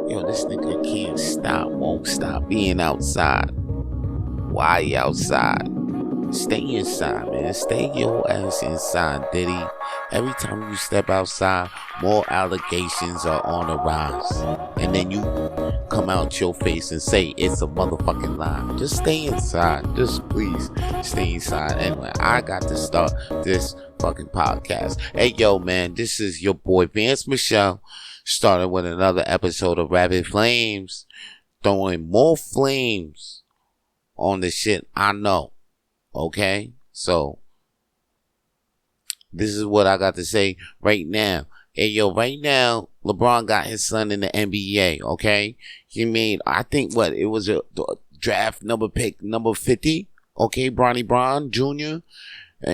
Yo, this nigga can't stop, won't stop being outside. Why you outside? Stay inside, man. Stay your ass inside, Diddy. Every time you step outside, more allegations are on the rise. And then you come out your face and say it's a motherfucking lie. Just stay inside. Just please stay inside. Anyway, I got to start this fucking podcast. Hey, yo, man, this is your boy Vance Michelle, starting with another episode of Rapid Flames, throwing more flames on the shit I know. Okay, so this is what I got to say right now. Hey, yo, right now, LeBron got his son in the NBA, okay? He made, I think, it was a draft pick number 50, okay, Bronny Jr.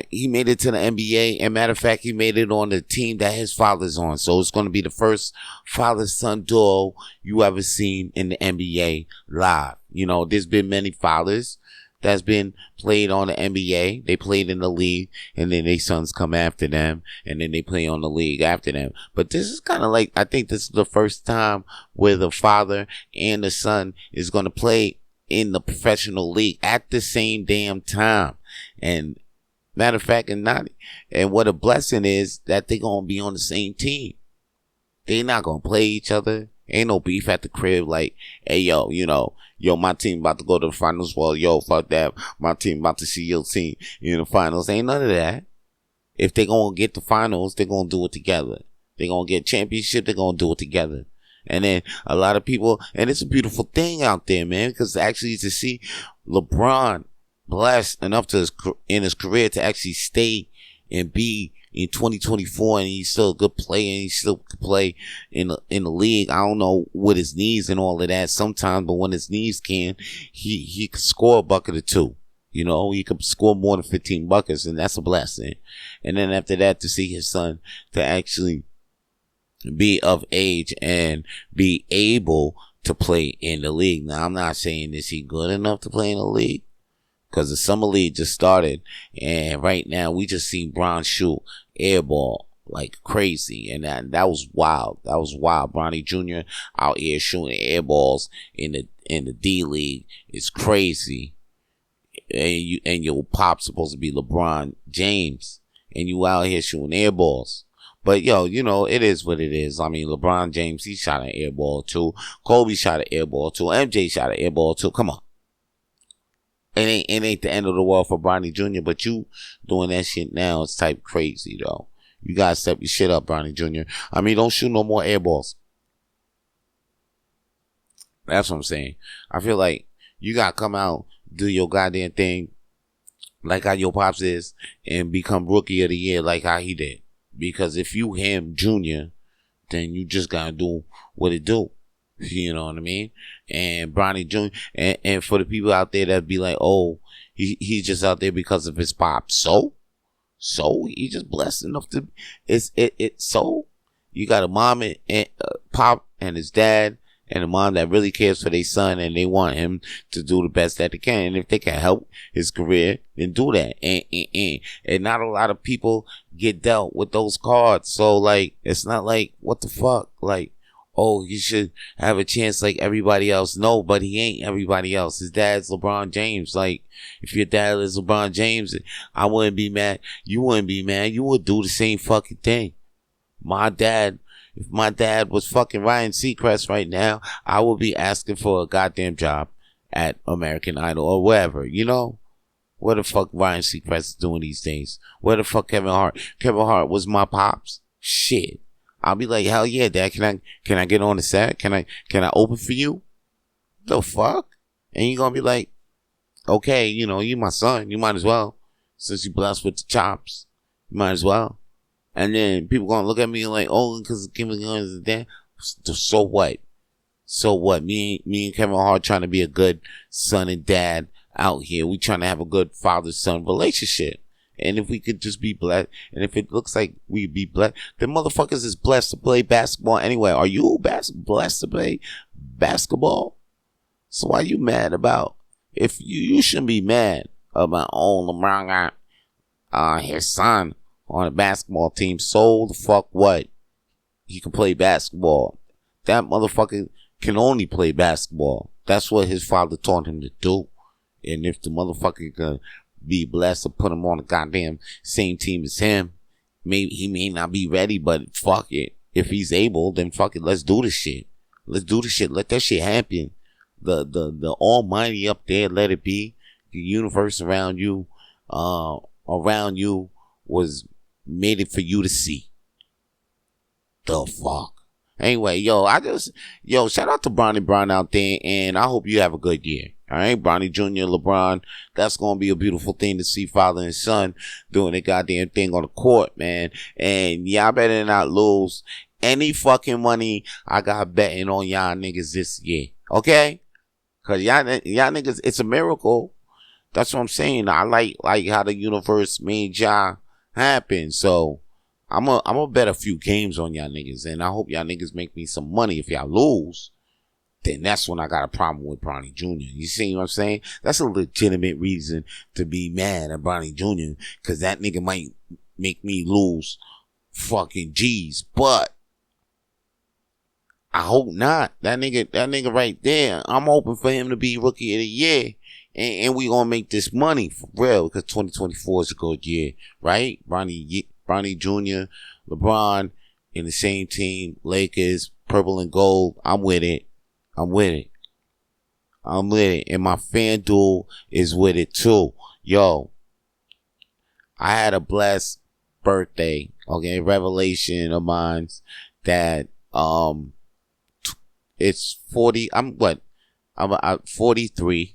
He made it to the NBA, and matter of fact, he made it on the team that his father's on. So it's going to be the first father-son duo you ever seen in the NBA live. You know, there's been many fathers that's been played on the NBA. They played in the league, and then their sons come after them, and then they play on the league after them. But this is kind of like, I think this is the first time where the father and the son is going to play in the professional league at the same damn time. And matter of fact, and what a blessing is that they're going to be on the same team. They're not going to play each other. Ain't no beef at the crib like, hey, yo, my team about to go to the finals. Well, yo, fuck that. My team about to see your team in the finals. Ain't none of that. If they're going to get the finals, they're going to do it together. They're going to get championship, they're going to do it together. And then a lot of people, and it's a beautiful thing out there, man, because actually to see LeBron blessed enough in his career to actually stay and be in 2024, and he's still a good player, and he still could play in the league. I don't know with his knees and all of that sometimes, but when his knees can, he could score a bucket or two. You know, he could score more than 15 buckets, and that's a blessing. And then after that, to see his son to actually be of age and be able to play in the league. Now, I'm not saying is he good enough to play in the league, because the summer league just started, and right now we just seen Bron shoot airball like crazy, and that was wild. That was wild. Bronny Jr. out here shooting airballs in the D League. It's crazy. And your pop's supposed to be LeBron James, and you out here shooting airballs. But yo, it is what it is. I mean, LeBron James, he shot an airball too. Kobe shot an airball too. MJ shot an airball too. Come on. It ain't the end of the world for Bronny Jr., but you doing that shit now, it's type crazy, though. You gotta step your shit up, Bronny Jr. I mean, don't shoot no more air balls. That's what I'm saying. I feel like you gotta come out, do your goddamn thing, like how your pops is, and become rookie of the year like how he did. Because if you him, Junior, then you just gotta do what it do. You know what I mean? And Bronny Jr. And for the people out there that be like, oh, he's just out there because of his pop. So he just blessed enough to. So you got a mom and pop and his dad and a mom that really cares for their son, and they want him to do the best that they can. And if they can help his career, then do that. And not a lot of people get dealt with those cards. So like, it's not like, what the fuck, like, oh, he should have a chance like everybody else. No, but he ain't everybody else. His dad's LeBron James. Like, if your dad is LeBron James, I wouldn't be mad. You wouldn't be mad. You would do the same fucking thing. If my dad was fucking Ryan Seacrest right now, I would be asking for a goddamn job at American Idol or wherever, Where the fuck Ryan Seacrest is doing these things? Where the fuck Kevin Hart? Kevin Hart was my pops. Shit. I'll be like, hell yeah, Dad, can I get on the set? Can I open for you? The fuck? And you're gonna be like, okay, you my son, you might as well. Since you blessed with the chops, you might as well. And then people gonna look at me like, oh, because Kevin Hart is dad. So what? So what? Me and Kevin Hart trying to be a good son and dad out here. We trying to have a good father-son relationship. And if we could just be blessed, and if it looks like we be blessed, the motherfuckers is blessed to play basketball anyway. Are you blessed to play basketball? So why you mad about? If you shouldn't be mad about, oh, LeBron got his son on a basketball team. So the fuck what? He can play basketball. That motherfucker can only play basketball. That's what his father taught him to do. And if the motherfucker can be blessed to put him on the goddamn same team as him, maybe he may not be ready, but fuck it. If he's able, then fuck it. Let's do this shit. Let's do this shit. Let that shit happen. The Almighty up there, let it be. The universe around you was made it for you to see. The fuck. Anyway, shout out to Bronny Brown out there, and I hope you have a good year. All right, Bronny Jr., LeBron, that's going to be a beautiful thing to see father and son doing their goddamn thing on the court, man. And y'all better not lose any fucking money I got betting on y'all niggas this year, okay? Because y'all niggas, it's a miracle. That's what I'm saying. I like how the universe made y'all happen, so I'm a bet a few games on y'all niggas, and I hope y'all niggas make me some money. If y'all lose, then that's when I got a problem with Bronny Jr. You see what I'm saying? That's a legitimate reason to be mad at Bronny Jr. because that nigga might make me lose fucking G's, but I hope not. That nigga right there, I'm hoping for him to be Rookie of the Year. And we gonna make this money for real because 2024 is a good year, right? Bronny Jr., LeBron in the same team, Lakers, purple and gold. I'm with it. And my FanDuel is with it too. Yo, I had a blessed birthday. Okay, revelation of mine that it's 40. I'm 43.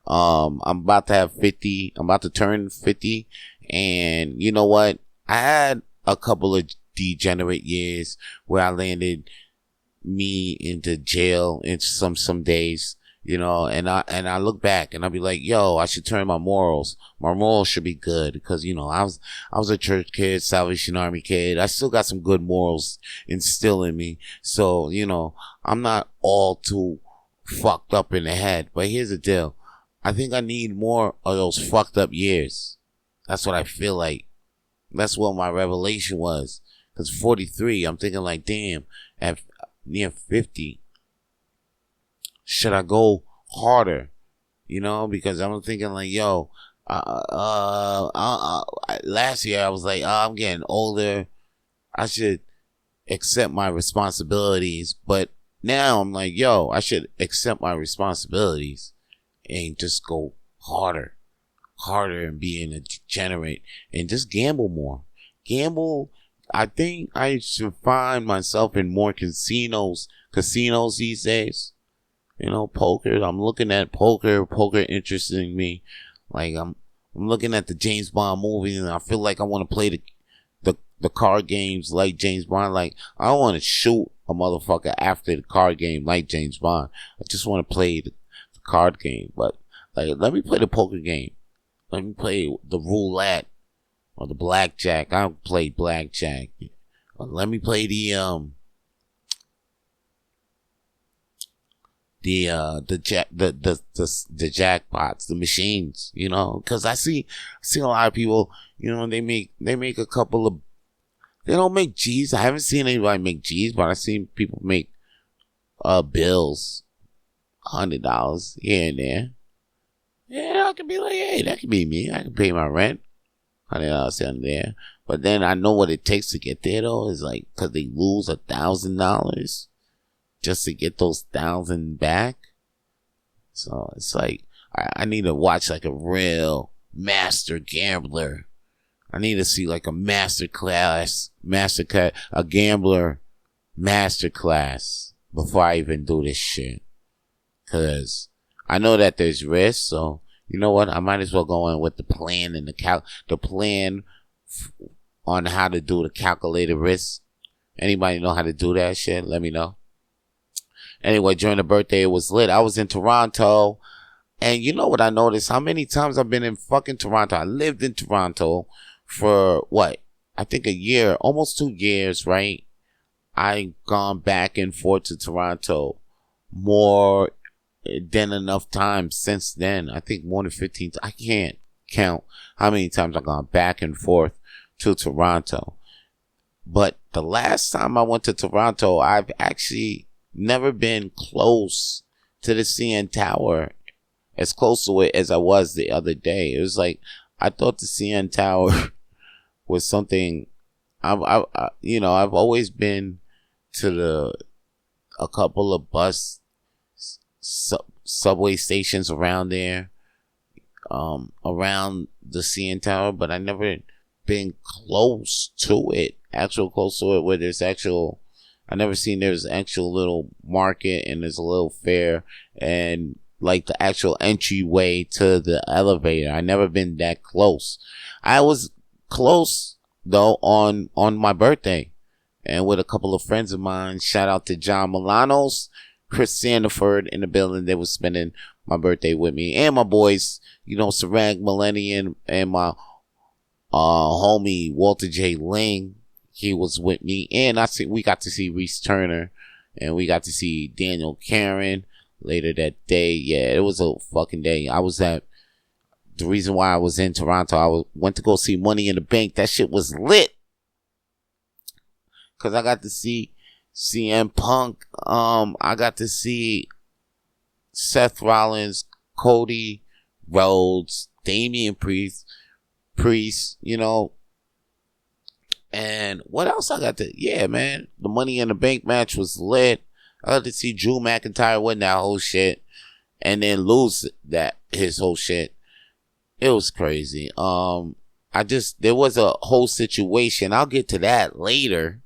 I'm about to have 50. I'm about to turn 50. And you know what? I had a couple of degenerate years where I landed me into jail in some days, you know, and I look back and I'll be like, yo, I should turn my morals. My morals should be good because, you know, I was a church kid, Salvation Army kid. I still got some good morals instilled in me. So, you know, I'm not all too fucked up in the head. But here's the deal. I think I need more of those fucked up years. That's what I feel like. That's what my revelation was. Because 43, I'm thinking like, damn, at near 50, should I go harder? You know, because I'm thinking like, yo, last year I was like, I'm getting older. I should accept my responsibilities. But now I'm like, yo, I should accept my responsibilities and just go harder and being a degenerate and just gamble more. I think I should find myself in more casinos these days. You know, poker. I'm looking at poker interesting me. Like I'm looking at the James Bond movie and I feel like I want to play the card games like James Bond. Like I don't want to shoot a motherfucker after the card game like James Bond. I just want to play the card game. But like, let me play the poker game. Let me play the roulette or the blackjack. I don't play blackjack. Let me play the jackpots, the machines, you know, because I see a lot of people, you know, they make a couple of, they don't make G's. I haven't seen anybody make G's, but I've seen people make bills, $100 here and there. Yeah, I could be like, hey, that could be me. I can pay my rent, $100 here and there. But then I know what it takes to get there though. Is like, cause they lose $1,000 just to get those 1,000 back. So it's like, I need to watch like a real master gambler. I need to see like a a gambler masterclass before I even do this shit. Cause I know that there's risk, so you know what? I might as well go in with the plan and the plan on how to do the calculated risk. Anybody know how to do that shit? Let me know. Anyway, during the birthday, it was lit. I was in Toronto, and you know what I noticed? How many times I've been in fucking Toronto? I lived in Toronto for what? I think a year, almost 2 years, right? I've gone back and forth to Toronto more than enough times since then. I think more than 15. I can't count how many times I've gone back and forth to Toronto. But the last time I went to Toronto, I've actually never been close to the CN Tower, as close to it as I was the other day. It was like, I thought the CN Tower was something. I've always been to a couple of subway stations around there, around the CN Tower, but I never been close to it, close to it, where there's actual. I never seen there's actual little market and there's a little fair and like the actual entryway to the elevator. I never been that close. I was close though on my birthday, and with a couple of friends of mine. Shout out to John Milanos, Chris Sandiford in the building. They were spending my birthday with me, and my boys, Sarag Millennium, and my homie Walter J. Ling. He was with me, and we got to see Reese Turner, and we got to see Daniel Karen later that day. Yeah, it was a fucking day. The reason why I was in Toronto, I went to go see Money in the Bank. That shit was lit, cause I got to see CM Punk. I got to see Seth Rollins, Cody Rhodes, Damian Priest, And what else I got to... Yeah, man. The Money in the Bank match was lit. I got to see Drew McIntyre win that whole shit. And then lose his whole shit. It was crazy. There was a whole situation. I'll get to that later.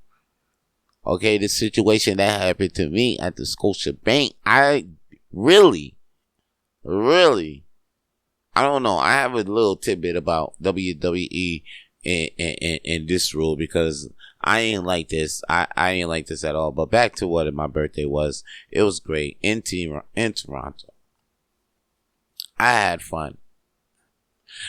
Okay, the situation that happened to me at the Scotia Bank. I really, I don't know. I have a little tidbit about WWE and this rule, because I ain't like this. I ain't like this at all. But back to what my birthday was. It was great in Toronto. I had fun.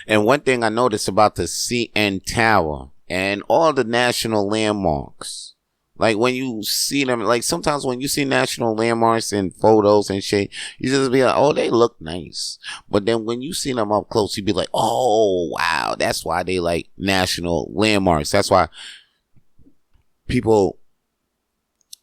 And one thing I noticed about the CN Tower and all the national landmarks, like when you see them, like sometimes when you see national landmarks in photos and shit, you just be like, oh, they look nice. But then when you see them up close, you be like, oh, wow, that's why they like national landmarks. That's why people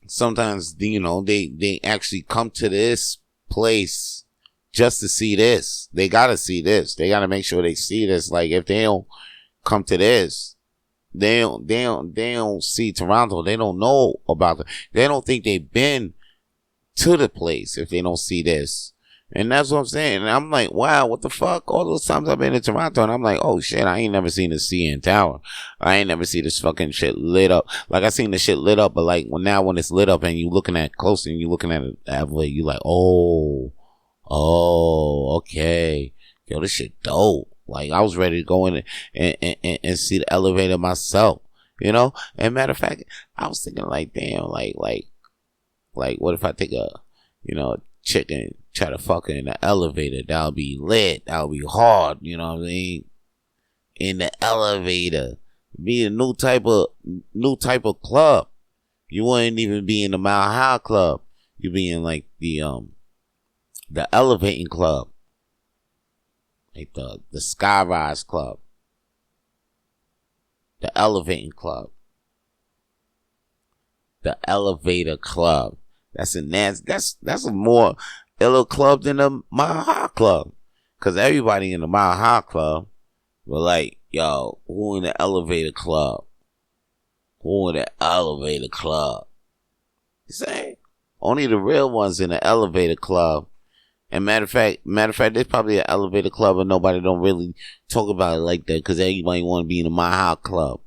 sometimes, they actually come to this place just to see this. They gotta see this. They gotta make sure they see this. Like if they don't come to this, they don't see Toronto. They don't know about it. They don't think they've been to the place if they don't see this. And that's what I'm saying. And I'm like, wow, what the fuck? All those times I've been in Toronto, and I'm like, oh shit, I ain't never seen the CN Tower. I ain't never see this fucking shit lit up. Like I seen the shit lit up, but like when it's lit up and you looking at close and you looking at it that way, you like, oh, okay. Yo, this shit dope. Like, I was ready to go in and see the elevator myself, And matter of fact, I was thinking like, damn, like, what if I take a chick and try to fuck her in the elevator? That'll be lit. That'll be hard, you know what I mean? In the elevator. Be a new type of club. You wouldn't even be in the Mile High Club. You'd be in like the elevating club. Like the Skyrise Club. The Elevating Club. The Elevator Club. That's a more iller club than the Mile High Club. Cause everybody in the Mile High Club were like, yo, who in the Elevator Club? Who in the Elevator Club? You say? Only the real ones in the Elevator Club. And matter of fact, there's probably an elevator club, and nobody don't really talk about it like that, because everybody want to be in the Mile High Club.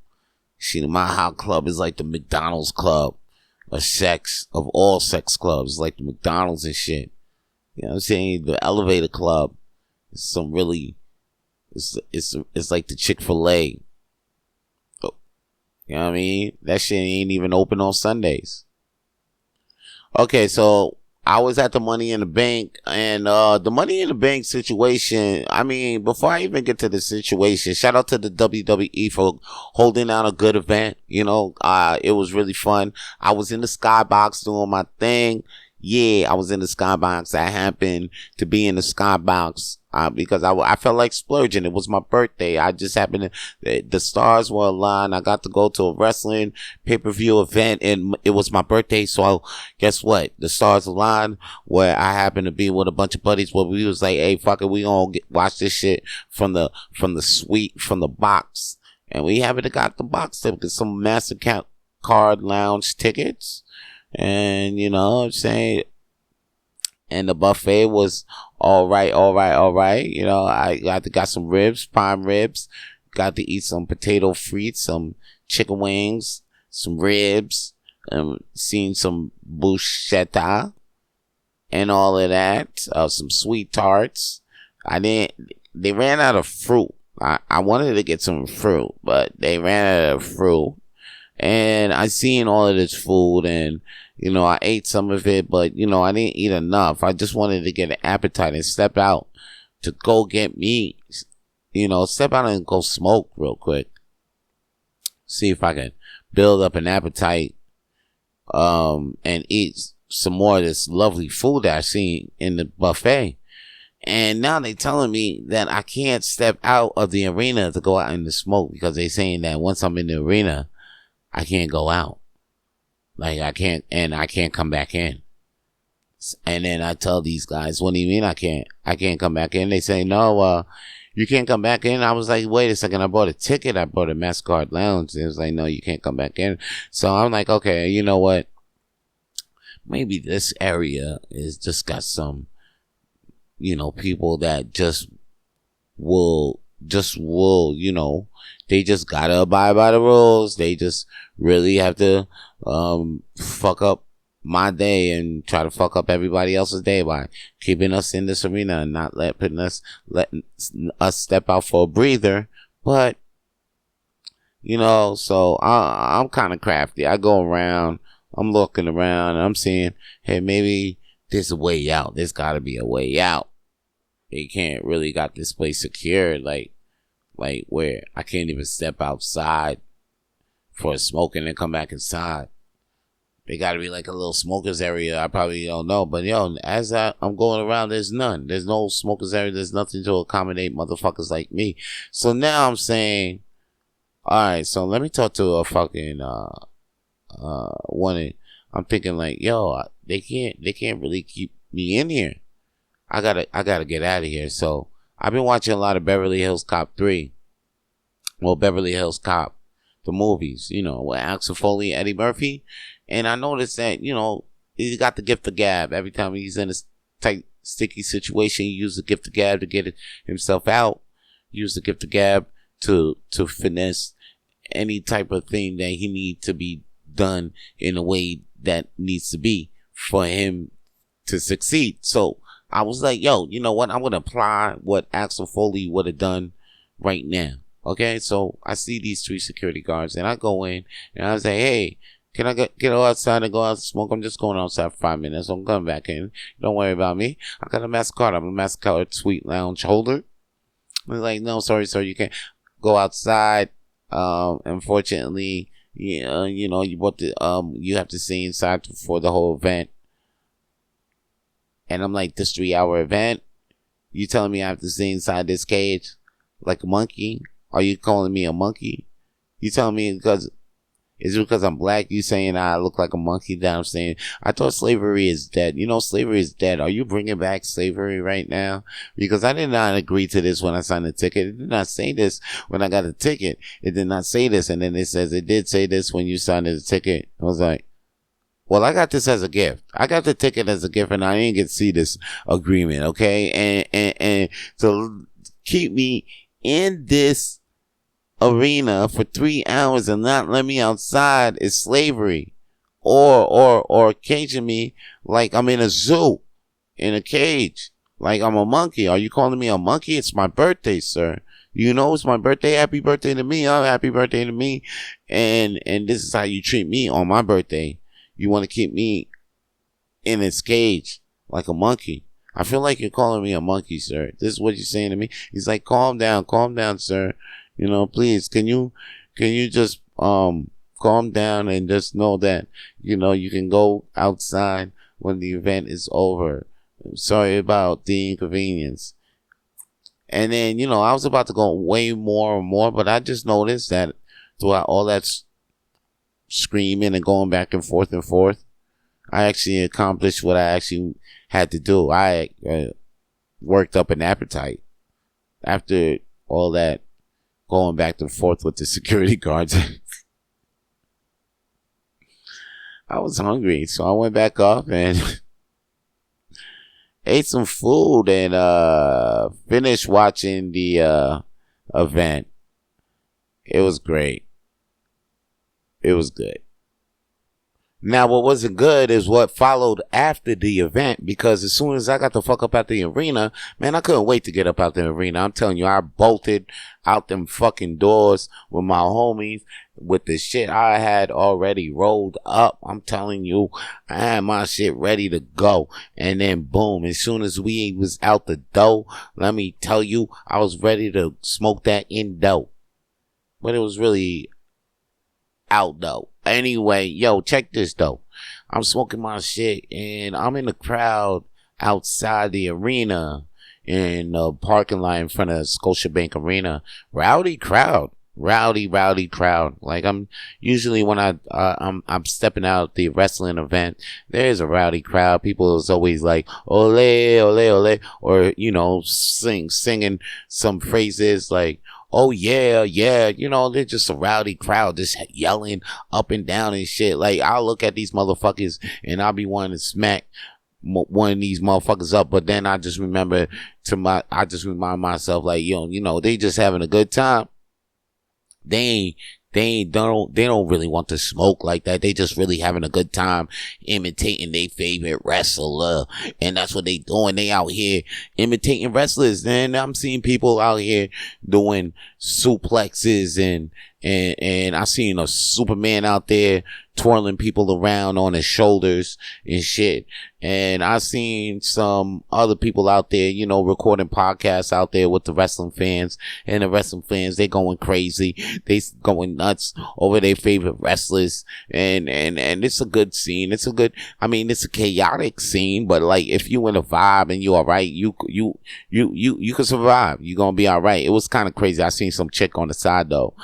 See, the Mile High Club is like the McDonald's club of all sex clubs. It's like the McDonald's and shit. You know what I'm saying? The elevator club is some really, it's like the Chick-fil-A. Oh, you know what I mean? That shit ain't even open on Sundays. Okay, so I was at the Money in the Bank, and the Money in the Bank situation, I mean, before I even get to the situation, shout out to the WWE for holding down a good event. It was really fun. I was in the skybox doing my thing. Yeah, I was in the skybox. I happened to be in the skybox because I felt like splurging. It was my birthday. I just happened to, the stars were aligned. I got to go to a wrestling pay-per-view event, and it was my birthday. So guess what? The stars aligned where I happened to be with a bunch of buddies where we was like, hey, fuck it, we gonna watch this shit from the suite, from the box. And we happened to got the box to get some MasterCard lounge tickets. And you know what I'm saying, and the buffet was all right. You know, I got some ribs, prime ribs, got to eat some potato frites, some chicken wings, some ribs, seen some bruschetta and all of that, some sweet tarts. They ran out of fruit. I wanted to get some fruit, but they ran out of fruit. And I seen all of this food, and you know, I ate some of it, but you know, I didn't eat enough. I just wanted to get an appetite and step out to go get me, you know, step out and go smoke real quick. See if I can build up an appetite, and eat some more of this lovely food that I seen in the buffet. And now they telling me that I can't step out of the arena to go out in the smoke, because they saying that once I'm in the arena, I can't go out. Like I can't come back in. And then I tell these guys, what do you mean I can't come back in? They say, no, you can't come back in. I was like, wait a second, I bought a ticket. I bought a MasterCard lounge. It was like, no, you can't come back in. So I'm like, okay, you know what? Maybe this area is just got some, you know, people that just will, you know, they just gotta abide by the rules. They just really have to fuck up my day and try to fuck up everybody else's day by keeping us in this arena and not letting us step out for a breather. But you know, so I'm kind of crafty. I go around, I'm looking around, and I'm seeing, hey, maybe there's a way out. There's got to be a way out. They can't really got this place secured, like where I can't even step outside for a smoke and then come back inside. They got to be like a little smokers area. I probably don't know, but yo, as I'm going around, there's none. There's no smokers area. There's nothing to accommodate motherfuckers like me. So now I'm saying, all right, so let me talk to a fucking one. I'm thinking like, yo, they can't really keep me in here. I gotta get out of here. So I've been watching a lot of Beverly Hills Cop 3. Well, Beverly Hills Cop, the movies, you know, with Axel Foley, Eddie Murphy. And I noticed that, you know, he got the gift of gab. Every time he's in a tight, sticky situation, he used the gift of gab to get himself out. He used the gift of gab to finesse any type of thing that he need to be done in a way that needs to be for him to succeed. So I was like, yo, you know what? I'm going to apply what Axel Foley would have done right now. Okay, so I see these 3 security guards, and I go in, and I say, hey, can I get outside and go out and smoke? I'm just going outside for 5 minutes. I'm coming back in. Don't worry about me. I got a MasterCard. I'm a MasterCard Suite Lounge holder. I was like, no, sorry, sir, you can't go outside. Unfortunately, you know, you bought the, you have to stay inside for the whole event. And I'm like, this 3-hour event? You telling me I have to stay inside this cage like a monkey? Are you calling me a monkey? You telling me because I'm black, you saying I look like a monkey? That I'm saying, I thought slavery is dead. You know, slavery is dead. Are you bringing back slavery right now? Because I did not agree to this when I signed the ticket. It did not say this when I got the ticket. It did not say this. And then it says it did say this when you signed the ticket. I was like, well, I got this as a gift. I got the ticket as a gift, and I didn't get to see this agreement, okay? And to keep me in this arena for 3 hours and not let me outside is slavery, or caging me like I'm in a zoo, in a cage, like I'm a monkey. Are you calling me a monkey? It's my birthday, sir. You know it's my birthday. Happy birthday to me. Oh, happy birthday to me. And this is how you treat me on my birthday. You want to keep me in this cage like a monkey. I feel like you're calling me a monkey, sir. This is what you're saying to me. He's like, calm down, sir. You know, please, can you just calm down and just know that, you know, you can go outside when the event is over. Sorry about the inconvenience. And then, I was about to go way more and more, but I just noticed that throughout all that screaming and going back and forth, I actually accomplished what I actually had to do. I worked up an appetite after all that going back and forth with the security guards. I was hungry, so I went back up and ate some food and finished watching the event. It was great. It was good. Now, what wasn't good is what followed after the event, because as soon as I got the fuck up out the arena, man, I couldn't wait to get up out the arena. I'm telling you, I bolted out them fucking doors with my homies with the shit I had already rolled up. I'm telling you, I had my shit ready to go. And then boom, as soon as we was out the door, let me tell you, I was ready to smoke that indo. But it was really out though. Anyway, yo, check this though. I'm smoking my shit and I'm in the crowd outside the arena in the parking lot in front of Scotiabank Arena. Rowdy crowd. Like I'm usually when I'm stepping out the wrestling event, there's a rowdy crowd. People is always like ole ole ole, or singing some phrases like, oh yeah, they're just a rowdy crowd, just yelling up and down and shit. Like I'll look at these motherfuckers and I'll be wanting to smack one of these motherfuckers up, but then I just remind myself like, they just having a good time. They don't really want to smoke like that. They just really having a good time imitating their favorite wrestler. And that's what they doing. They out here imitating wrestlers. And I'm seeing people out here doing suplexes and I seen a Superman out there twirling people around on his shoulders and shit. And I seen some other people out there, recording podcasts out there with the wrestling fans. And the wrestling fans, they going crazy. They going nuts over their favorite wrestlers. And it's a good scene. It's a chaotic scene, but like if you in a vibe and you alright, you can survive. You gonna be alright. It was kind of crazy. I seen some chick on the side though,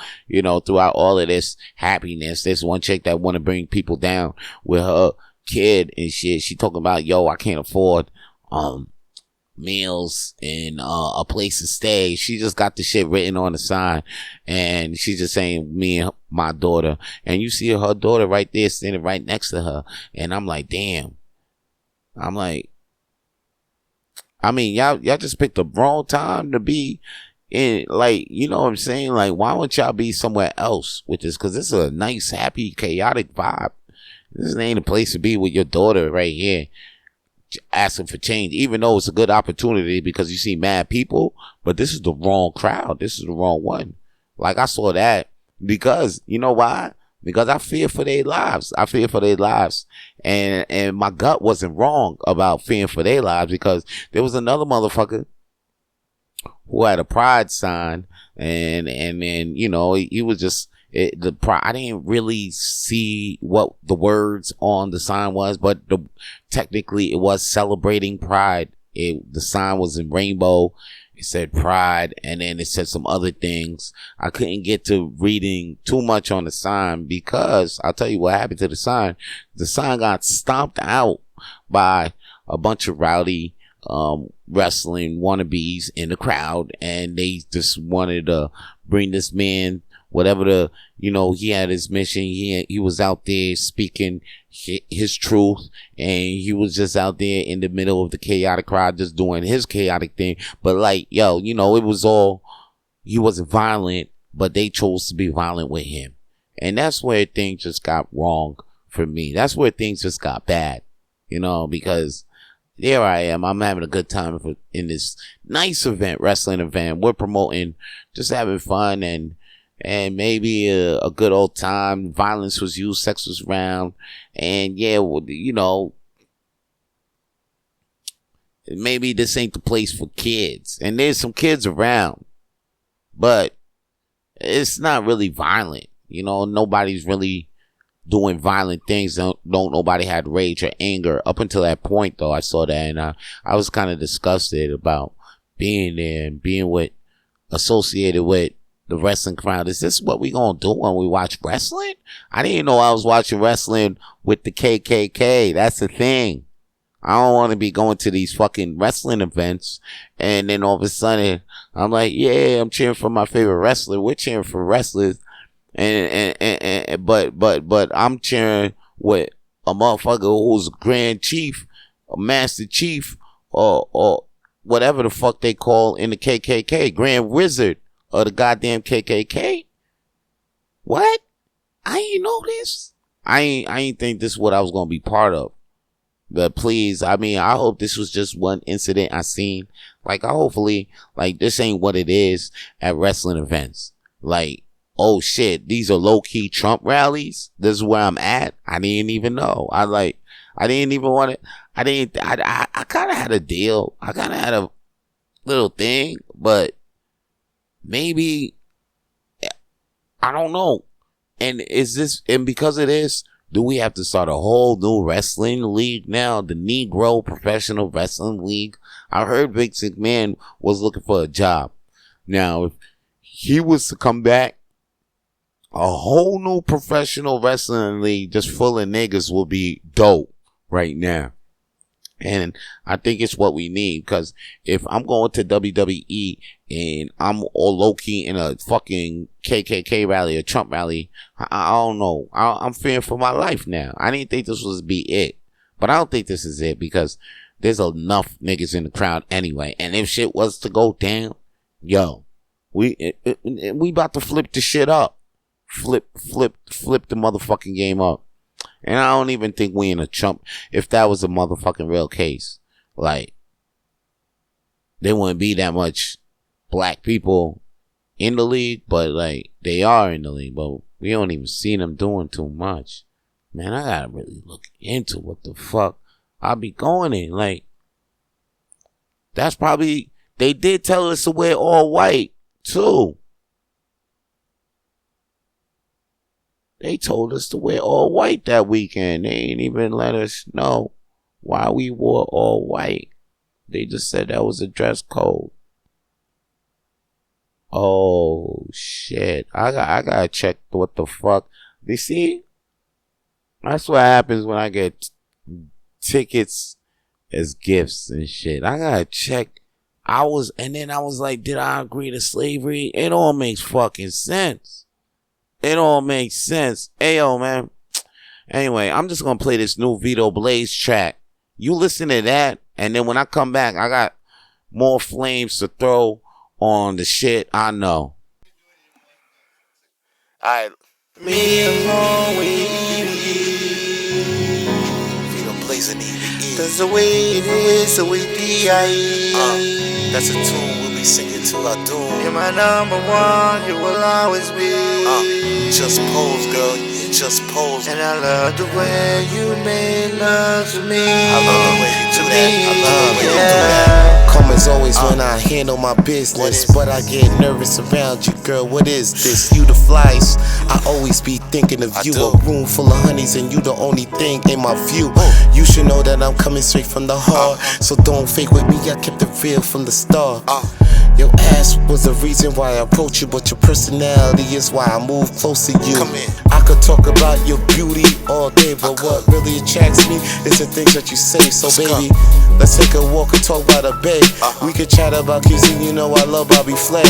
throughout all of this happiness. There's one chick that want to bring people down with her kid and shit. She talking about, I can't afford meals and a place to stay. She just got the shit written on the sign and she's just saying me and my daughter, and you see her daughter right there standing right next to her, and I'm like, damn. I'm like, y'all just picked the wrong time to be in, like, what I'm saying? Like, why wouldn't y'all be somewhere else with this? Because this is a nice, happy, chaotic vibe. This ain't a place to be with your daughter right here asking for change, even though it's a good opportunity because you see mad people, but this is the wrong crowd. This is the wrong one. Like, I saw that because, you know why? Because I fear for their lives. And my gut wasn't wrong about fearing for their lives, because there was another motherfucker who had a pride sign, and then, he was just, the pride. I didn't really see what the words on the sign was, but technically it was celebrating pride. The sign was in rainbow. It said pride, and then it said some other things. I couldn't get to reading too much on the sign because I'll tell you what happened to the sign. The sign got stomped out by a bunch of rowdy wrestling wannabes in the crowd, and they just wanted to bring this man whatever he had his mission. He was out there speaking his truth, and he was just out there in the middle of the chaotic crowd just doing his chaotic thing. But like, it was all, he wasn't violent, but they chose to be violent with him. And that's where things just got wrong for me. That's where things just got bad, because there I am. I'm having a good time in this nice event, wrestling event. We're promoting, just having fun and maybe a good old time. Violence was used, sex was around, and maybe this ain't the place for kids. And there's some kids around, but it's not really violent. Nobody's really doing violent things. Don't nobody had rage or anger. Up until that point, though, I saw that, and I was kind of disgusted about being there and being associated with the wrestling crowd. Is this what we gonna do when we watch wrestling? I didn't know I was watching wrestling with the KKK. That's the thing. I don't want to be going to these fucking wrestling events, and then all of a sudden I'm like, yeah, I'm cheering for my favorite wrestler. We're cheering for wrestlers, but I'm cheering with a motherfucker who's Grand Chief, a Master Chief, or whatever the fuck they call in the KKK, Grand Wizard of the goddamn KKK. What? I ain't know this. I ain't think this is what I was gonna be part of. But please, I mean, I hope this was just one incident I seen. Like, hopefully, like, this ain't what it is at wrestling events. Like, oh shit, these are low-key Trump rallies? This is where I'm at? I didn't even know. I didn't even want to, I kind of had a deal. I kind of had a little thing, but maybe, I don't know. And because of this, do we have to start a whole new wrestling league now? The Negro Professional Wrestling League. I heard Vince McMahon was looking for a job. Now, if he was to come back, a whole new professional wrestling league just full of niggas will be dope right now. And I think it's what we need, because if I'm going to WWE and I'm all low-key in a fucking KKK rally or Trump rally, I don't know. I'm fearing for my life now. I didn't think this was be it. But I don't think this is it, because there's enough niggas in the crowd anyway. And if shit was to go down, yo, we about to flip the shit up. Flip the motherfucking game up. And I don't even think we in a Trump. If that was a motherfucking real case, like, there wouldn't be that much black people in the league, but like, they are in the league, but we don't even see them doing too much. Man, I gotta really look into what the fuck I'll be going in. Like, that's probably, they did tell us to wear all white too. They told us to wear all white that weekend. They ain't even let us know why we wore all white. They just said that was a dress code. Oh shit. I gotta check what the fuck. You see? That's what happens when I get tickets as gifts and shit. I gotta check. And then I was like, did I agree to slavery? It all makes fucking sense. It all makes sense. Ayo, man. Anyway, I'm just gonna play this new Vito Blaze track. You listen to that, and then when I come back, I got more flames to throw on the shit I know. Alright. Me alone with Vito Blaze and EVE. That's the way it is, the way D.I.E. That's a tune we'll be singing till I doom. You're my number one, you will always be. Just pose, girl, just pose. And I love the way you made love to me. I love the way you do that. I love the way you do that. Calm as always when I handle my business, but I get nervous around you, girl. What is this? You the flies. I always be thinking of you. A room full of honeys and you the only thing in my view. You should know that I'm coming straight from the heart, so don't fake with me. I kept it real from the start. Your ass was the reason why I approach you, but your personality is why I move close to you. I could talk about your beauty all day, but what really attracts me is the things that you say. So baby, let's take a walk and talk about a bay. We could chat about cuisine, you know I love Bobby Flay.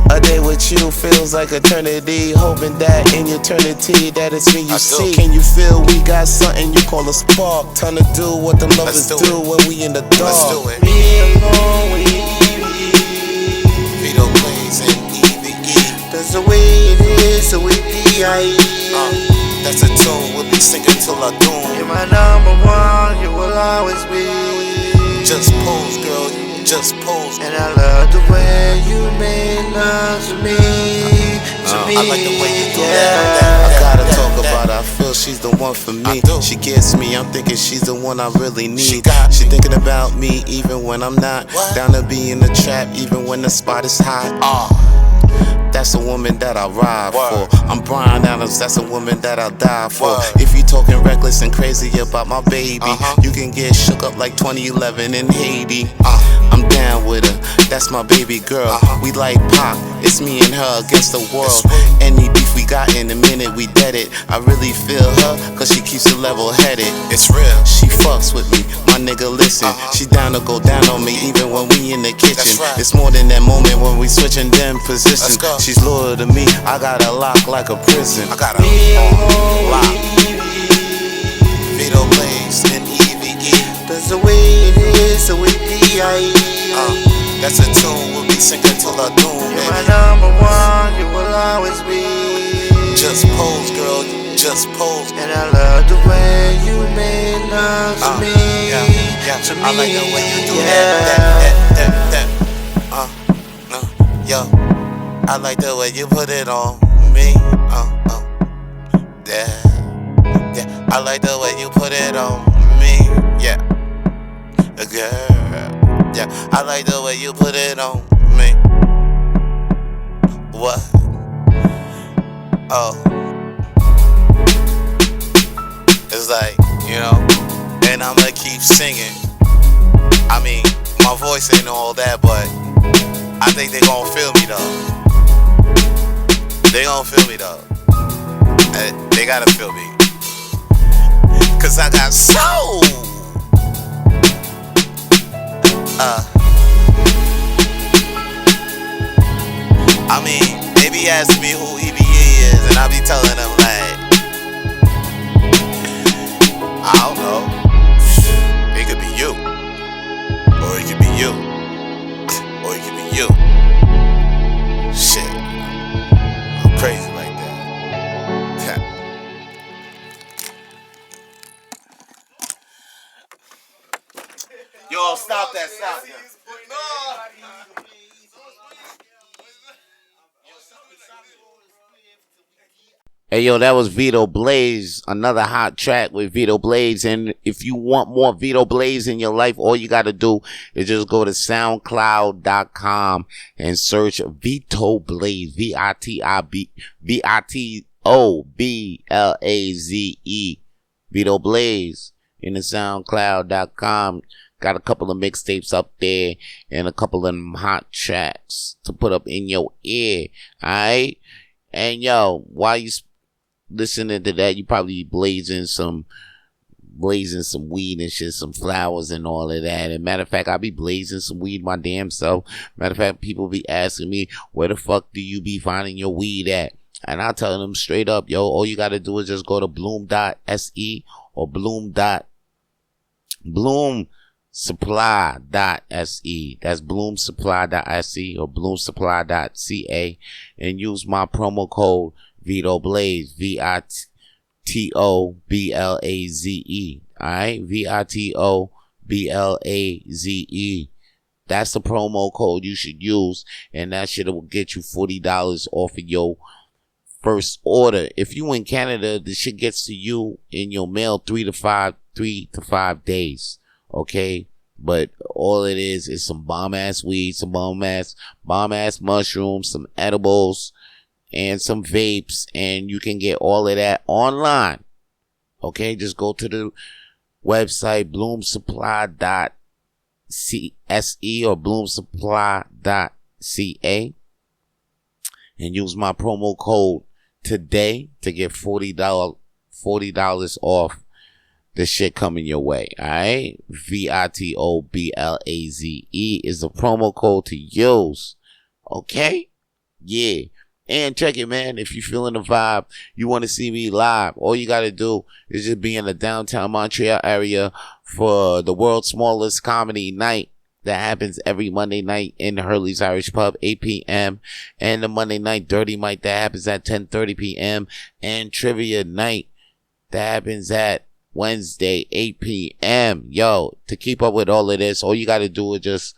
A day with you feels like eternity, hoping that in eternity that it's me you see. Can you feel we got something you call a spark? Time to do what the lovers do when we in the dark. Let's do it. Me alone with Vito Blaze and EVE. That's the way it is, the way D.I.E. That's a tune we'll be singing till I doom. You're my number one, you will always be. Just pose, girl, just pose. And I love the way you made love to me. I like the way you do that. I gotta talk about her. I feel she's the one for me. She gets me, I'm thinking she's the one I really need. She thinking about me even when I'm not. Down to be in the trap even when the spot is hot. that's a woman that I ride for. I'm Brian Adams, that's a woman that I'll die for. If you talking reckless and crazy about my baby, you can get shook up like 2011 in Haiti. I'm down with her, that's my baby girl. We like Pac, it's me and her against the world. Any beef we got in a minute, we dead it. I really feel her, cause she keeps it level headed. It's real, she fucks with me, my nigga listen. She down to go down on me even when we in the kitchen. It's more than that moment when we switching them positions. She's loyal to me, I got a lock like a prison. I got a lock. Vito Blaze and EVE. That's the way it is, the way D.I.E. That's a tune we'll be singing till our doom, You're baby. my number one, you will always be. Just pose, girl, just pose. And I love the way you made love to me. Yeah, to me. I like the way you do that. Yo, I like the way you put it on me. Yeah, I like the way you put it on me. Yeah, girl. Yeah, I like the way you put it on me. What? Oh, it's like, you know, and I'ma keep singing. I mean, my voice ain't all that, but I think they gon' feel me though. They gon' feel me though. They gotta feel me. Cause I got soul. I mean, they be asking me who EBE is, and I be telling them like, I don't know. It could be you, or it could be you, or it could be you. Shit, I'm crazy like that. Yo, stop that, stop that. Hey yo, that was Vito Blaze, another hot track with Vito Blaze. And if you want more Vito Blaze in your life, all you gotta do is just go to soundcloud.com and search Vito Blaze, VITOBLAZE, Vito Blaze in the soundcloud.com. Got a couple of mixtapes up there and a couple of them hot tracks to put up in your ear, alright? And yo, while you listening to that, you probably blazing some weed and shit, some flowers and all of that. And matter of fact, I be blazing some weed my damn self. Matter of fact, people be asking me, where the fuck do you be finding your weed at? And I tell them straight up, yo, all you gotta do is just go to bloom.se or bloomsupply.se. That's bloomsupply.se or bloomsupply.ca, and use my promo code Vito Blaze, VITOBLAZE. Alright, VITOBLAZE. That's the promo code you should use, and that shit will get you $40 off of your first order. If you in Canada, the shit gets to you in your mail 3 to 5 days. Okay, but all it is some bomb ass weed, some bomb ass mushrooms, some edibles, and some vapes, and you can get all of that online. Okay, just go to the website bloomsupply.se or bloomsupply.ca and use my promo code today to get $40 off the shit coming your way. Alright, VITOBLAZE is the promo code to use. Okay, yeah. And check it, man. If you're feeling the vibe, you want to see me live, all you got to do is just be in the downtown Montreal area for the world's smallest comedy night that happens every Monday night in Hurley's Irish Pub, 8 p.m. And the Monday night Dirty Mic that happens at 10:30 p.m. And Trivia Night that happens at Wednesday, 8 p.m. Yo, to keep up with all of this, all you got to do is just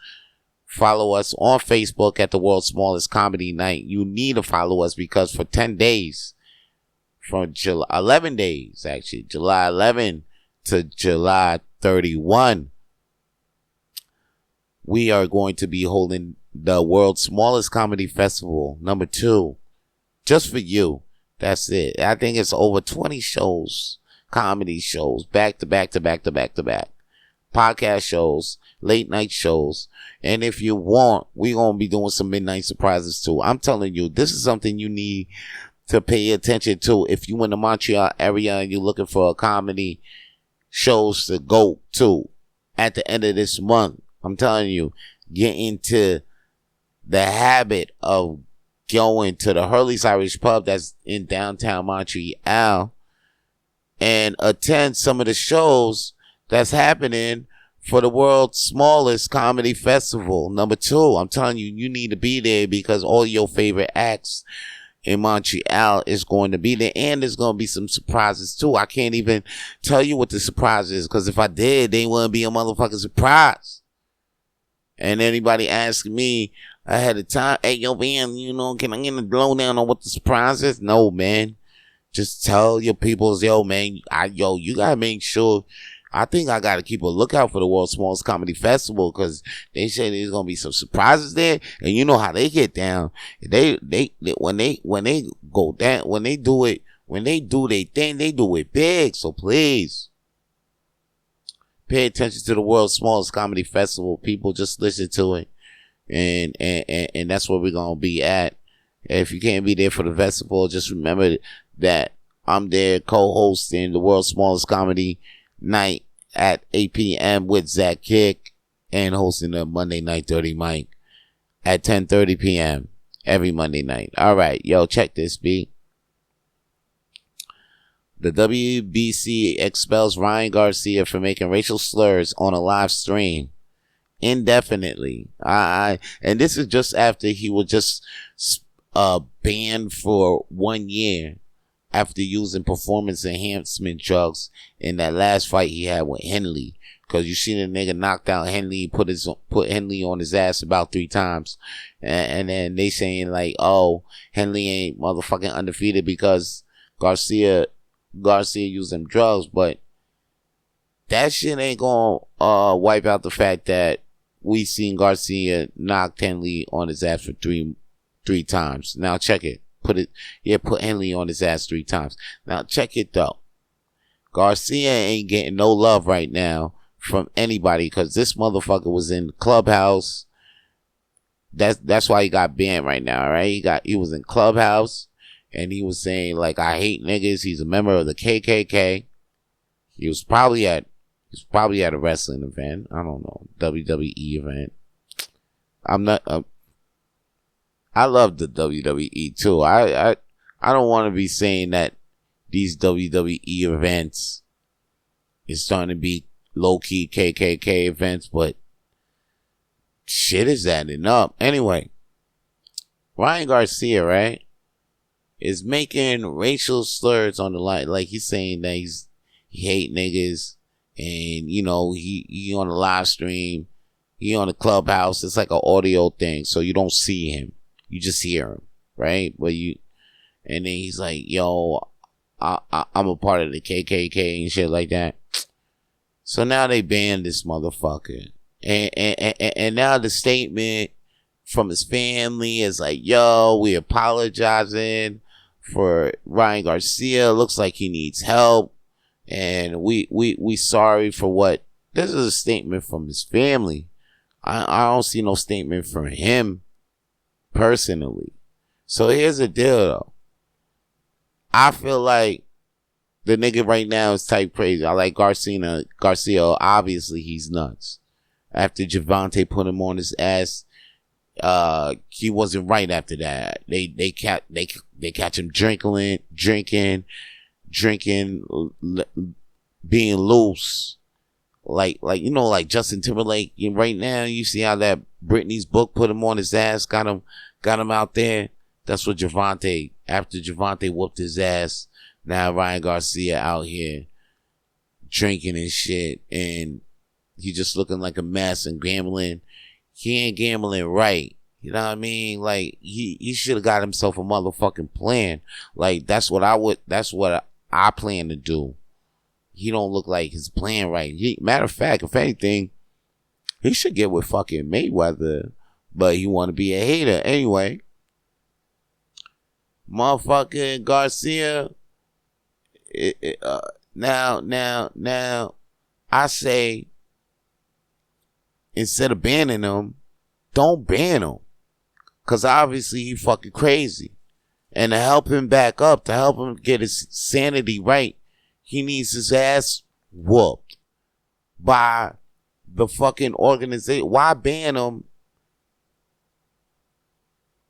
follow us on Facebook at the world's smallest comedy night. You need to follow us because for 10 days, from 11 days, actually, July 11 to July 31, we are going to be holding the world's smallest comedy festival. Number 2, just for you. That's it. I think it's over 20 shows, comedy shows, back to back to back to back to back. Podcast shows, late night shows. And if you want, we're going to be doing some midnight surprises too. I'm telling you, this is something you need to pay attention to. If you in the Montreal area and you're looking for a comedy shows to go to at the end of this month, I'm telling you, get into the habit of going to the Hurley's Irish Pub that's in downtown Montreal and attend some of the shows that's happening for the world's smallest comedy festival. Number 2, I'm telling you, you need to be there because all your favorite acts in Montreal is going to be there, and there's going to be some surprises too. I can't even tell you what the surprise is because if I did, they wouldn't be a motherfucking surprise. And anybody ask me ahead of time, hey, yo, man, can I get a blowdown on what the surprise is? No, man. Just tell your peoples, yo, man, you got to make sure. I think I got to keep a lookout for the world's smallest comedy festival because they say there's going to be some surprises there. And you know how they get down. They when they go down, when they do their thing, they do it big. So please pay attention to the world's smallest comedy festival. People, just listen to it. And that's where we're going to be at. If you can't be there for the festival, just remember that I'm there co-hosting the world's smallest comedy night at 8 p.m. with Zach Kick and hosting a Monday Night Dirty Mike at 10:30 p.m. every Monday night. All right, yo, check this, B. The WBC expels Ryan Garcia for making racial slurs on a live stream indefinitely. And this is just after he was just banned for 1 year after using performance enhancement drugs in that last fight he had with Henley. Cause you see the nigga knocked out Henley, put Henley on his ass about 3 times. And then they saying like, oh, Henley ain't motherfucking undefeated because Garcia used them drugs. But that shit ain't gonna wipe out the fact that we seen Garcia knock Henley on his ass for three times. Now check it. Put Henley on his ass 3 times. Now check it though. Garcia ain't getting no love right now from anybody because this motherfucker was in Clubhouse. That's why he got banned right now, right? He was in Clubhouse and he was saying like, I hate niggas. He's a member of the KKK. He was probably at a wrestling event. I don't know, WWE event. I love the WWE too. I don't want to be saying that these WWE events is starting to be low-key KKK events, but shit is adding up. Anyway, Ryan Garcia, right, is making racial slurs on the line. Like he's saying that he hate niggas and, he on the live stream, he on the Clubhouse. It's like an audio thing, so you don't see him. You just hear him, right? And then he's like, yo, I'm a part of the KKK and shit like that. So now they banned this motherfucker. And now the statement from his family is like, yo, we apologizing for Ryan Garcia. Looks like he needs help. And we sorry for what. This is a statement from his family. I don't see no statement from him personally. So here's the deal though. I feel like the nigga right now is type crazy. I like Garcia. Obviously he's nuts. After Javante put him on his ass, he wasn't right after that. They catch him drinking, being loose. Like Justin Timberlake right now, you see how that Britney's book put him on his ass, got him out there. That's what Javante, after Javante whooped his ass, now Ryan Garcia out here drinking and shit, and he just looking like a mess and gambling. He ain't gambling right. You know what I mean? Like, he should have got himself a motherfucking plan. Like, that's what I plan to do. He don't look like his plan right. Matter of fact, if anything, he should get with fucking Mayweather. But he want to be a hater. Anyway, motherfucking Garcia, now, I say, instead of banning him, don't ban him. Because obviously he fucking crazy. And to help him back up, to help him get his sanity right, he needs his ass whooped by the fucking organization. Why ban him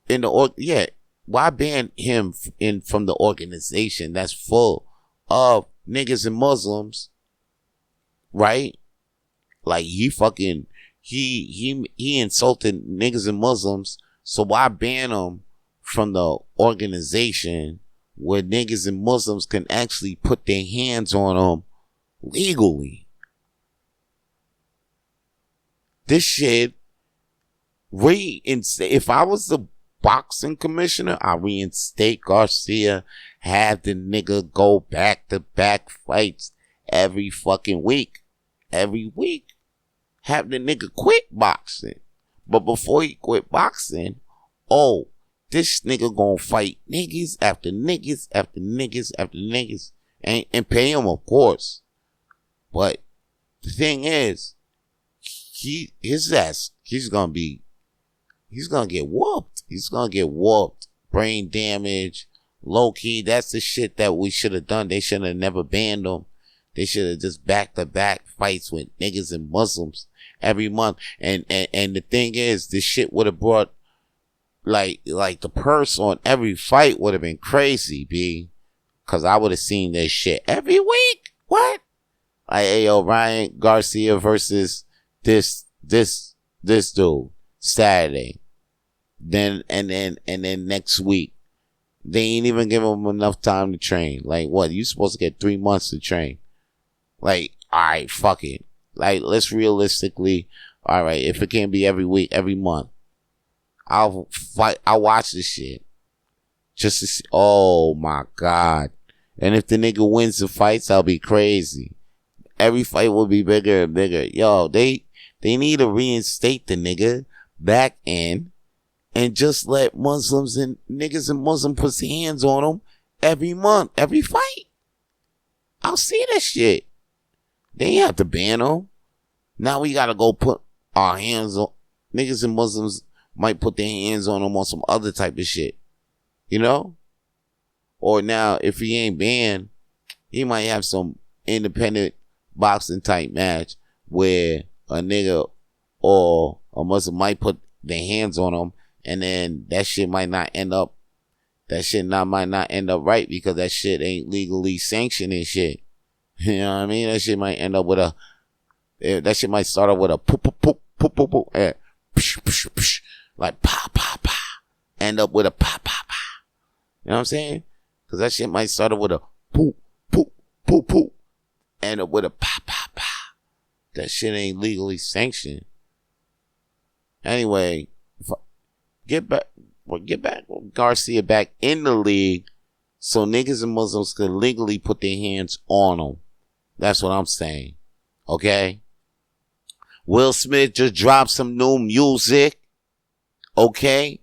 in the why ban him from the organization that's full of niggas and Muslims, right? Like he insulted niggas and Muslims, so why ban him from the organization where niggas and Muslims can actually put their hands on them legally? This shit, if I was the boxing commissioner, I reinstate Garcia, have the nigga go back-to-back fights every fucking week. Every week. Have the nigga quit boxing. But before he quit boxing, this nigga gonna fight niggas after niggas after niggas after niggas. And pay him, of course. But the thing is, he's gonna get whooped. He's gonna get whooped. Brain damage. Low key, that's the shit that we should have done. They should have never banned him. They should have just back-to-back fights with niggas and Muslims every month. And the thing is, this shit would have brought, like the purse on every fight would have been crazy, B. Cause I would have seen this shit every week. What? Like, hey, yo, Ryan Garcia versus this dude Saturday. Then next week, they ain't even give him enough time to train. Like, what? You supposed to get 3 months to train. Like, alright, fuck it. Like, let's realistically, alright, if it can't be every week, every month, I'll watch this shit. Just to see, oh my God. And if the nigga wins the fights, I'll be crazy. Every fight will be bigger and bigger. Yo, they need to reinstate the nigga back in and just let Muslims and niggas and Muslims put hands on them every month, every fight. I'll see that shit. They ain't have to ban them. Now we gotta go put our hands on niggas and Muslims might put their hands on them on some other type of shit. You know? Or now, if he ain't banned, he might have some independent boxing type match where a nigga or a Muslim might put their hands on him, and then that shit might not end up right because that shit ain't legally sanctioned and shit. You know what I mean? That shit might end up with that shit might start off with a poop, poop, poop, poop, poop, poop, psh, psh, psh, like pa, pa, pa, end up with a pa, pa, pa. You know what I'm saying? Because that shit might start off with a poop, poop, poop, poop, end up with a pa, pa, pa. That shit ain't legally sanctioned. Anyway, get back Garcia back in the league so niggas and Muslims can legally put their hands on him. That's what I'm saying. Okay? Will Smith just dropped some new music. Okay?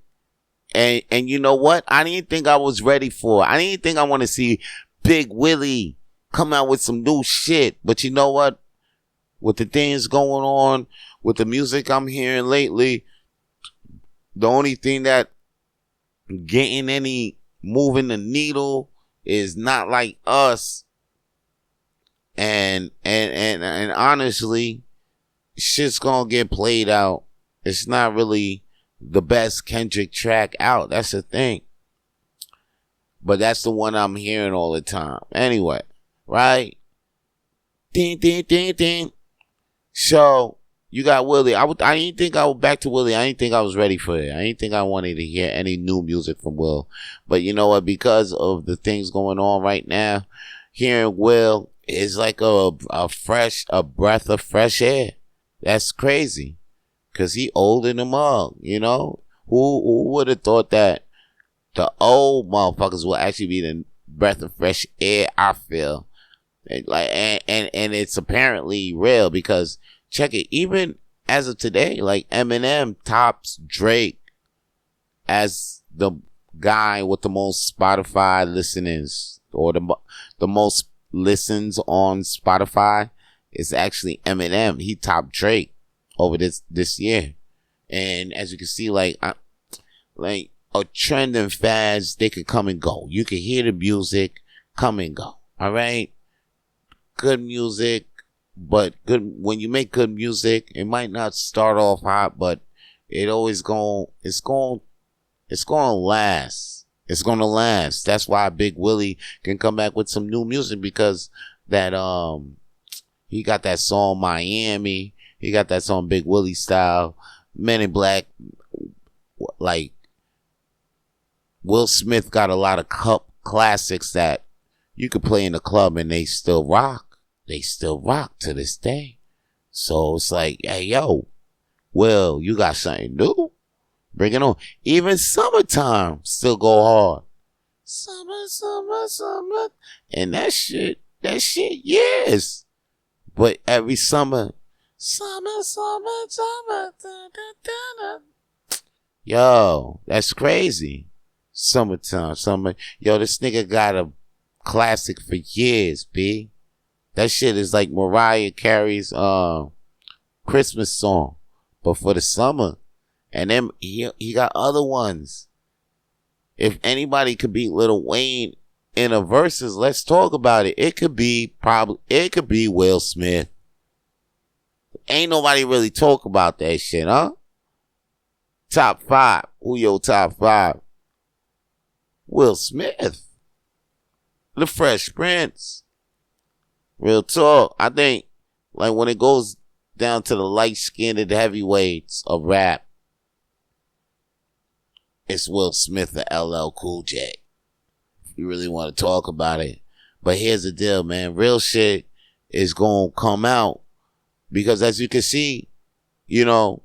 And you know what? I didn't think I was ready for it. I didn't think I want to see Big Willie come out with some new shit. But you know what? With the things going on, with the music I'm hearing lately, the only thing that moving the needle is Not Like Us. And honestly, shit's gonna get played out. It's not really the best Kendrick track out. That's the thing. But that's the one I'm hearing all the time. Anyway, right? Ding, ding, ding, ding. So, you got Willie. I didn't think I was back to Willie. I didn't think I was ready for it. I didn't think I wanted to hear any new music from Will. But you know what? Because of the things going on right now, hearing Will is like a breath of fresh air. That's crazy. Cause he old in the mug, you know? Who would have thought that the old motherfuckers will actually be the breath of fresh air, I feel. And it's apparently real because check it, even as of today, like Eminem tops Drake as the guy with the most Spotify listeners, or the most listens on Spotify. Is actually Eminem. He topped Drake over this year. And as you can see, like a trend and fads, they could come and go. You can hear the music come and go. All right, good music, but good. When you make good music, it might not start off hot, but it's going to last. It's going to last. That's why Big Willie can come back with some new music, because that he got that song Miami. He got that song Big Willie Style. Men in Black, like Will Smith got a lot of classics that you could play in the club and they still rock. They still rock to this day. So it's like, hey, yo, Will, you got something new? Bring it on. Even Summertime still go hard. Summer, summer, summer. And that shit, yes. But every summer, summer, summer, summer. Da, da, da, da. Yo, that's crazy. Summertime, summer. Yo, this nigga got a classic for years, B. That shit is like Mariah Carey's Christmas song, but for the summer. And then he got other ones. If anybody could beat Lil Wayne in a verses, let's talk about it. It could be Will Smith. Ain't nobody really talk about that shit, huh? Top 5. Who your top 5? Will Smith. The Fresh Prince. Real talk. I think, like, when it goes down to the light-skinned heavyweights of rap, it's Will Smith and LL Cool J. If you really want to talk about it. But here's the deal, man. Real shit is going to come out. Because as you can see, you know,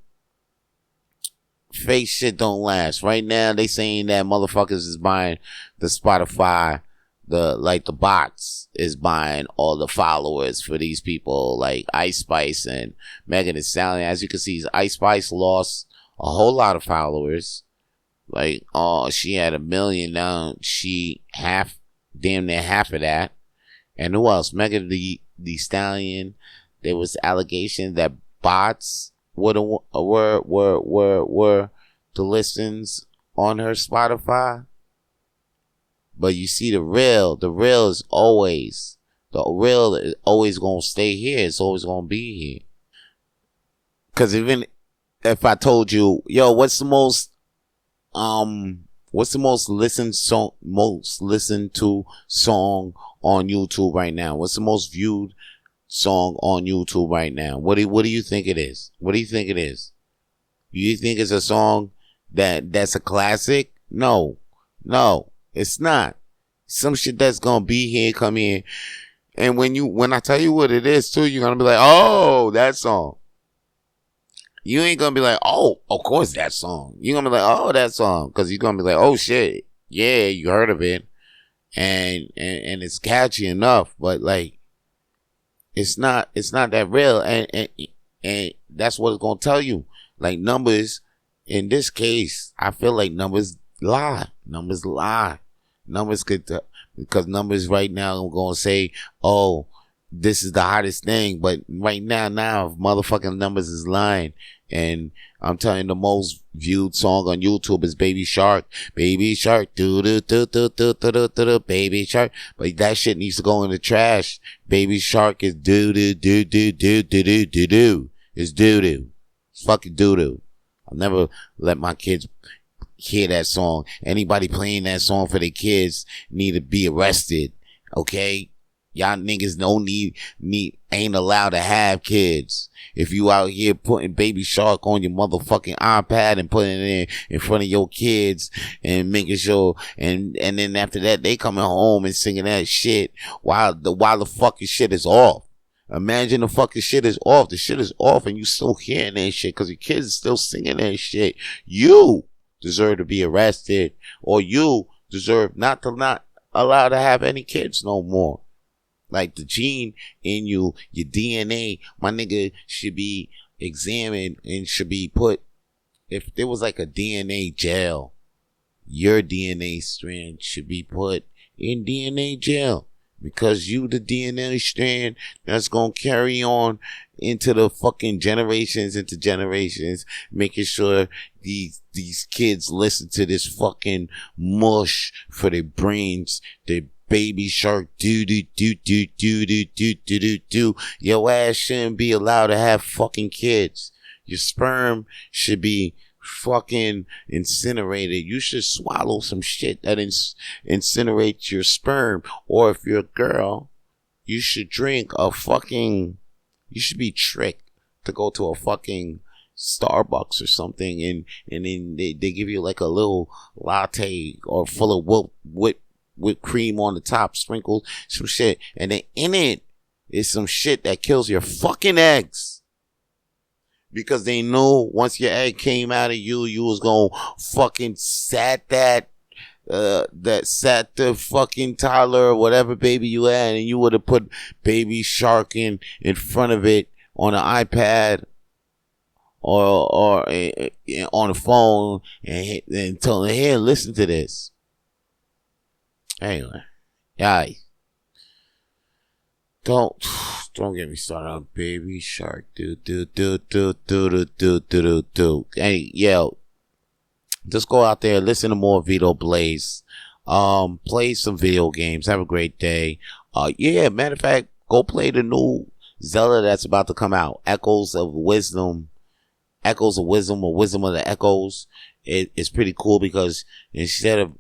fake shit don't last. Right now, they saying that motherfuckers is buying the Spotify, the bots is buying all the followers for these people like Ice Spice and Megan Thee Stallion. As you can see, Ice Spice lost a whole lot of followers. Like, she had 1 million, now she damn near half of that. And who else? Megan Thee Stallion. There was allegations that bots were the listens on her Spotify. But you see, the real is always gonna stay here. It's always gonna be here. Cause even if I told you, yo, what's the most listened to song on YouTube right now? What's the most viewed song on YouTube right now? What do you think it is? What do you think it is? Do you think it's a song that's a classic? No, it's not. Some shit that's gonna be here, come here. And when I tell you what it is too, you're gonna be like, oh, that song. You ain't gonna be like, oh, of course that song. You're gonna be like, oh, that song. Cause you're gonna be like, oh shit. Yeah, you heard of it. And it's catchy enough, but like, it's not that real. And that's what it's gonna tell you. Like, numbers, in this case, I feel like numbers lie. Numbers because numbers right now are gonna say, oh, this is the hottest thing, but right now motherfucking numbers is lying. And I'm telling you, the most viewed song on YouTube is Baby Shark, do do do do do do do Baby Shark. But that shit needs to go in the trash. Baby Shark is do do do do do do do do do. It's doo doo. It's fucking doo doo. I'll never let my kids hear that song. Anybody playing that song for their kids need to be arrested. Okay? Y'all niggas don't ain't allowed to have kids. If you out here putting Baby Shark on your motherfucking iPad and putting it in front of your kids and making sure, and then after that they coming home and singing that shit while the fucking shit is off. Imagine the fucking shit is off. The shit is off and you still hearing that shit because the kids is still singing that shit. You deserve to be arrested, or you deserve not allowed to have any kids no more. Like, the gene in you, your DNA, my nigga, should be examined and should be put, if there was like a DNA jail, your DNA strand should be put in DNA jail, because you the DNA strand that's gonna carry on into the fucking generations into generations, making sure these kids listen to this fucking mush for their brains, their baby shark do do do do do do do do do do. Your ass shouldn't be allowed to have fucking kids. Your sperm should be fucking incinerated. You should swallow some shit that incinerates your sperm. Or if you're a girl, you should drink a fucking, you should be tricked to go to a fucking Starbucks or something, and then they give you like a little latte or full of whipped cream on the top, sprinkled some shit, and then in it is some shit that kills your fucking eggs. Because they know once your egg came out of you, you was gonna fucking sat the fucking toddler or whatever baby you had, and you would have put Baby Shark in front of it on an iPad or on the phone and tell them, here, listen to this. Anyway, guys, don't get me started on Baby Shark. Do. Hey, yo, just go out there, listen to more Vito Blaze, play some video games, have a great day. Yeah, matter of fact, go play the new Zelda that's about to come out, Echoes of Wisdom, or Wisdom of the Echoes. It's pretty cool because instead of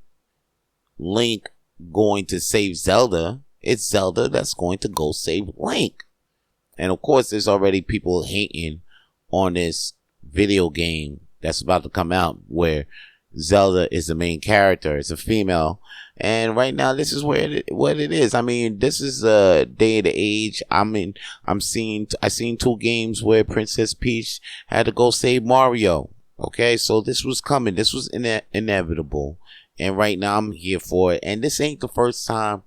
Link going to save Zelda, it's Zelda that's going to go save Link. And of course, there's already people hating on this video game that's about to come out where Zelda is the main character. It's a female. And right now, this is what it is. I mean, this is a day of the age. I seen 2 games where Princess Peach had to go save Mario. Okay, so this was coming. This was inevitable. And right now, I'm here for it. And this ain't the first time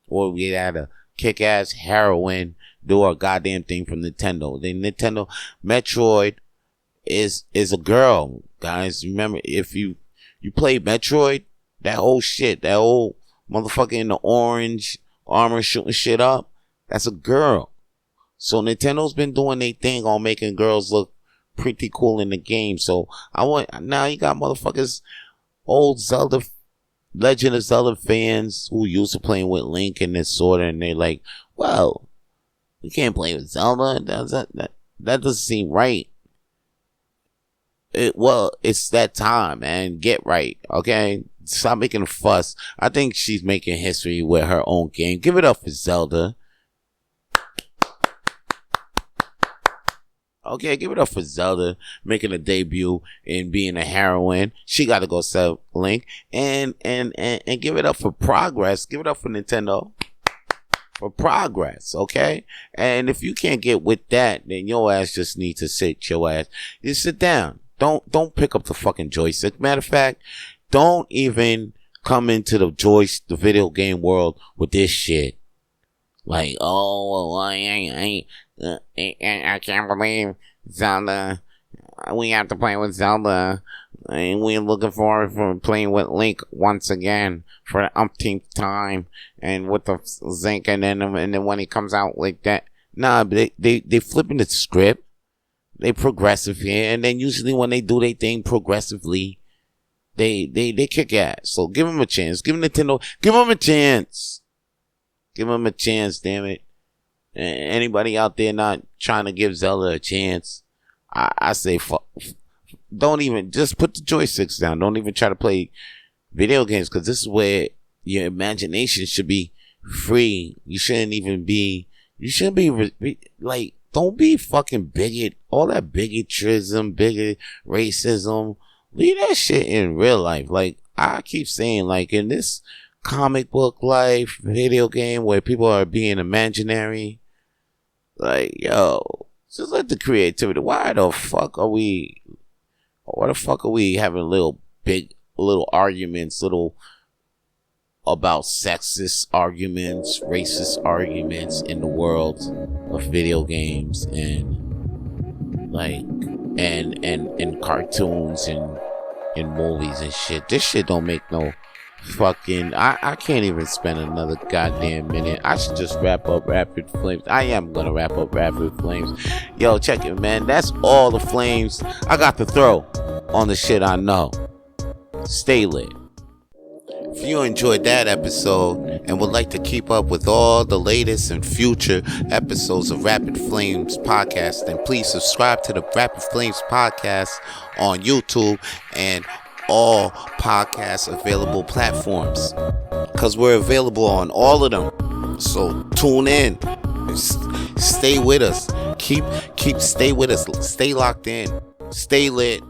where we had a kick-ass heroine do a goddamn thing from Nintendo. The Nintendo Metroid is a girl, guys. Remember, if you play Metroid, that whole motherfucker in the orange armor shooting shit up, that's a girl. So Nintendo's been doing their thing on making girls look pretty cool in the game. So now you got motherfuckers, old Legend of Zelda fans who used to playing with Link and this sort of, and they're like, well, we can't play with Zelda. That doesn't seem right. It's that time, man. Get right, okay? Stop making a fuss. I think she's making history with her own game. Give it up for Zelda. Okay, give it up for Zelda making a debut and being a heroine. She got to go sell Link, and give it up for progress. Give it up for Nintendo for progress. Okay, and if you can't get with that, then your ass just needs to sit your ass. You sit down. Don't pick up the fucking joystick. Matter of fact, don't even come into the video game world with this shit. Like, oh, I can't believe Zelda. We have to play with Zelda. And we're looking forward for playing with Link once again for the umpteenth time. And with the Zinc, and then when he comes out like that. Nah, they flipping the script. They progressive here. And then usually when they do their thing progressively, they kick ass. So give them a chance. Give Nintendo, give them a chance. Give them a chance, damn it. Anybody out there not trying to give Zelda a chance, I say don't even, just put the joysticks down. Don't even try to play video games, because this is where your imagination should be free. You shouldn't be like, don't be fucking bigot. All that bigotrism, racism, leave that shit in real life. Like, I keep saying, like, in this comic book life, video game where people are being imaginary, like, yo, just let the creativity. Why the fuck are we having little arguments, about sexist arguments, racist arguments in the world of video games? And like, and cartoons and in movies and shit. This shit don't make no fucking. I can't even spend another goddamn minute. I should just wrap up Rapid Flames. I am gonna wrap up Rapid Flames. Yo, check it, man. That's all the flames I got to throw on the shit I know. Stay lit. If you enjoyed that episode and would like to keep up with all the latest and future episodes of Rapid Flames Podcast, then please subscribe to the Rapid Flames Podcast on YouTube and all podcast available platforms, because we're available on all of them. So tune in, stay with us, keep stay with us, stay locked in, stay lit.